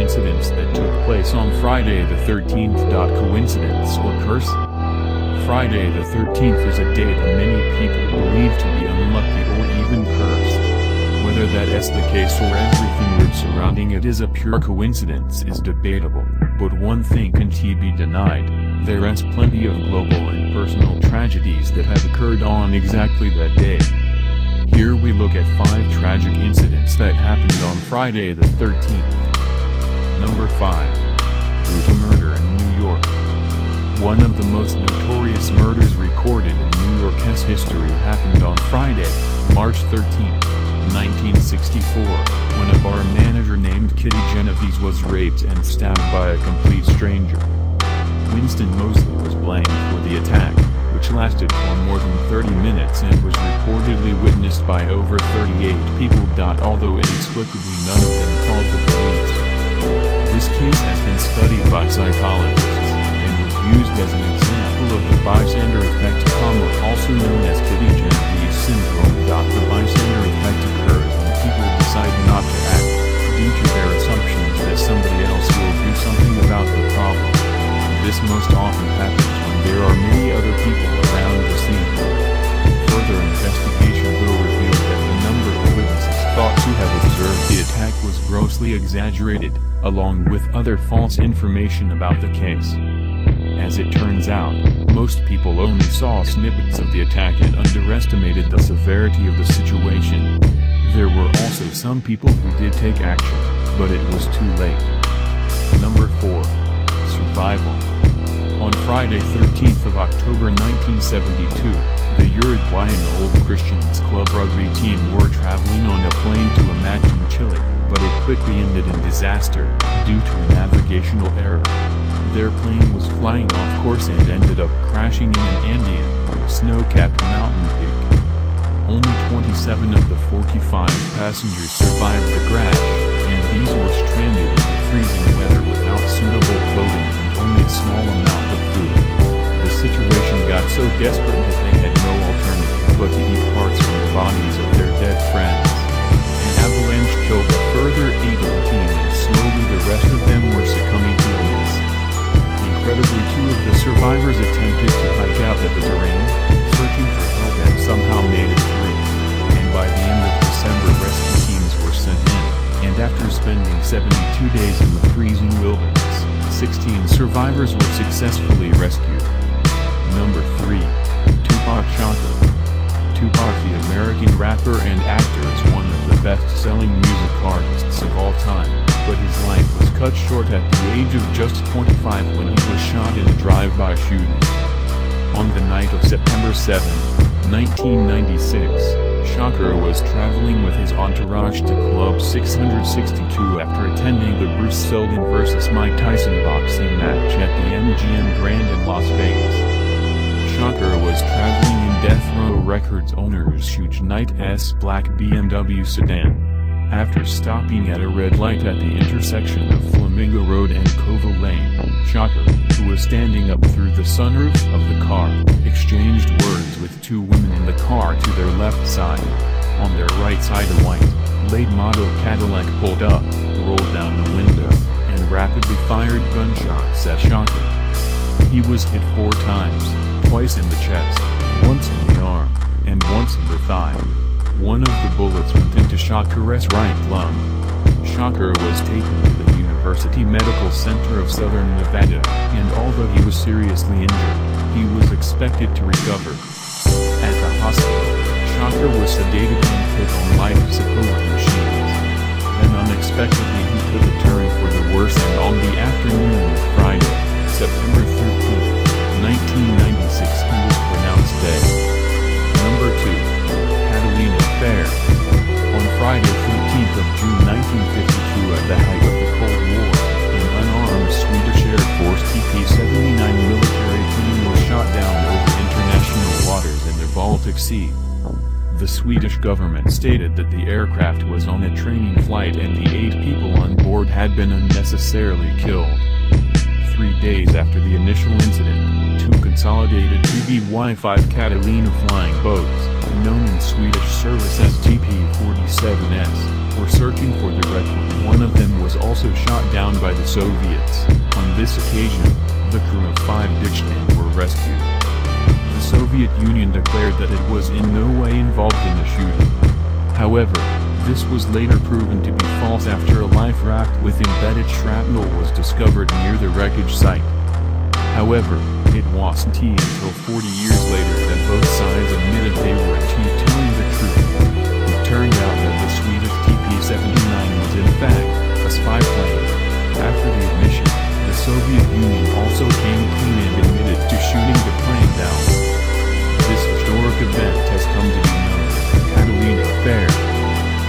incidents that took place on Friday the 13th. Coincidence or curse? Friday the 13th is a day that many people believe to be unlucky or even cursed. Whether that is the case or everything surrounding it is a pure coincidence is debatable, but one thing can't be denied: there is plenty of global and personal tragedies that have occurred on exactly that day. Here we look at 5 tragic incidents that happened on Friday the 13th. Number 5. Brutal murder in New York. One of the most notorious murders recorded in New York's history happened on Friday, March 13, 1964, when a bar manager named Kitty Genovese was raped and stabbed by a complete stranger. Winston Moseley was blamed for the attack, which lasted for more than 30 minutes and was reportedly witnessed by over 38 people. Although inexplicably none of them called the police. This case has been studied by psychologists, and was used as an example of the bystander effect, also known as Kitty Genovese syndrome. The bystander effect occurs when people decide not to act, due to their assumptions that somebody else will do something about the problem. This most often happens when there are many other people around the scene. Further investigation will reveal that the number of witnesses thought to have observed the attack was grossly exaggerated, along with other false information about the case. As it turns out, most people only saw snippets of the attack and underestimated the severity of the situation. There were also some people who did take action, but it was too late. Number 4. Survival. On Friday 13th of October 1972, the Uruguayan Old Christians Club rugby team were traveling on a plane to a match in Chile, but it quickly ended in disaster, due to a navigational error. Their plane was flying off course and ended up crashing in an Andean, snow-capped mountain peak. Only 27 of the 45 passengers survived the crash, and these were stranded in the freezing weather without suitable clothing and only a small amount of food. The situation got so desperate that they had no alternative but to eat parts from the bodies of their dead friends. An avalanche killed a further 8 of the team, and slowly the rest of them were succumbing to illness. Incredibly, 2 of the survivors attempted to hike out of the terrain, searching for help, and somehow made it through. And by the end of December, rescue teams were sent in, and after spending 72 days in the freezing wilderness, 16 survivors were successfully rescued. Number 3. Tupac Shakur. Tupac, the American rapper and actor, is one of the best-selling music artists of all time, but his life was cut short at the age of just 25 when he was shot in a drive-by shooting. On the night of September 7, 1996, Shakur was traveling with his entourage to Club 662 after attending the Bruce Seldon vs. Mike Tyson boxing match at the MGM Grand in Las Vegas. Shakur was traveling in Death Row Records owner's huge Night S black BMW sedan. After stopping at a red light at the intersection of Flamingo Road and Covell Lane, Shakur, who was standing up through the sunroof of the car, exchanged words with 2 women in the car to their left side. On their right side, a white, late-model Cadillac pulled up, rolled down the window, and rapidly fired gunshots at Shakur. He was hit 4 times, twice in the chest, once in the arm, and once in the thigh. One of the bullets went into Shakur's right lung. Shakur was taken to the University Medical Center of Southern Nevada, and although he was seriously injured, he was expected to recover. At the hospital, Shakur was sedated and put on life support machines. Then unexpectedly he took a turn for the worse, and on the afternoon of Friday, September 13, 1996, he was pronounced dead. Number 2. Catalina Fair. On Friday 13th of June 1952, at the height of the Cold War, an unarmed Swedish Air Force TP-79 military plane was shot down over international waters in the Baltic Sea. The Swedish government stated that the aircraft was on a training flight and the 8 people on board had been unnecessarily killed. 3 days after the initial incident, 2 consolidated TB-Y-5 Catalina flying boats, known in Swedish service as TP-47s, were searching for the wreck when one of them was also shot down by the Soviets. On this occasion, the crew of 5 ditched and were rescued. The Soviet Union declared that it was in no way involved in the shooting. However, this was later proven to be false after a life raft with embedded shrapnel was discovered near the wreckage site. However, it wasn't until 40 years later that both sides admitted they were telling the truth. It turned out that the Swedish TP-79 was in fact a spy plane. After the admission, the Soviet Union also came clean and admitted to shooting the plane down. This historic event has come to be known as the Catalina Affair.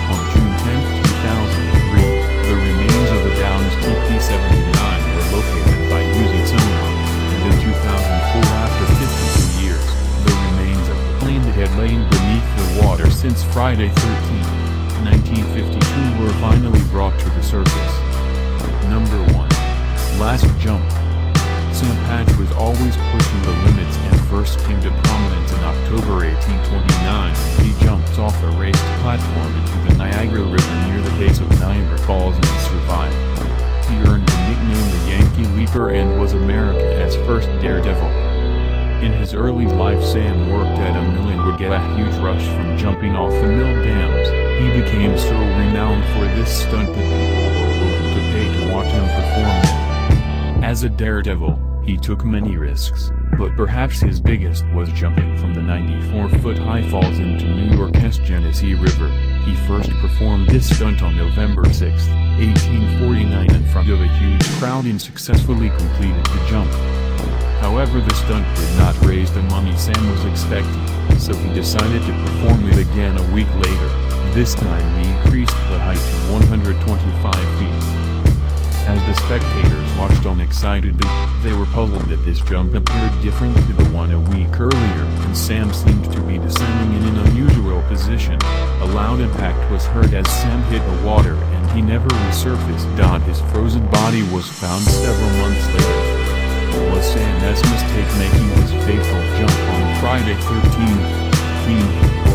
On June 10, 2003, the remains of the downed TP-79 were located by using sonar, and in 2004, after 52 years, the remains of the plane that had lain beneath the water since Friday 13, 1952 were finally brought to the surface. Number 1. Last jump. Sam Patch was always pushing the limits and first came to prominence in October 1829. He jumped off a raised platform into the Niagara River near the base of Niagara Falls and survived. He earned the nickname the Yankee Leaper and was America's first daredevil. In his early life, Sam worked at a mill and would get a huge rush from jumping off the mill dams. He became so renowned for this stunt that people were willing to pay to watch him perform it. As a daredevil, he took many risks, but perhaps his biggest was jumping from the 94-foot-high falls into New York's Genesee River. He first performed this stunt on November 6, 1849 in front of a huge crowd and successfully completed the jump. However, the stunt did not raise the money Sam was expecting, so he decided to perform it again a week later. This time he increased the height to 125 feet. As the spectators watched on excitedly, they were puzzled that this jump appeared different to the one a week earlier, and Sam seemed to be descending in an unusual position. A loud impact was heard as Sam hit the water and he never resurfaced. His frozen body was found several months later. Was Sam's mistake making his fateful jump on Friday 13th?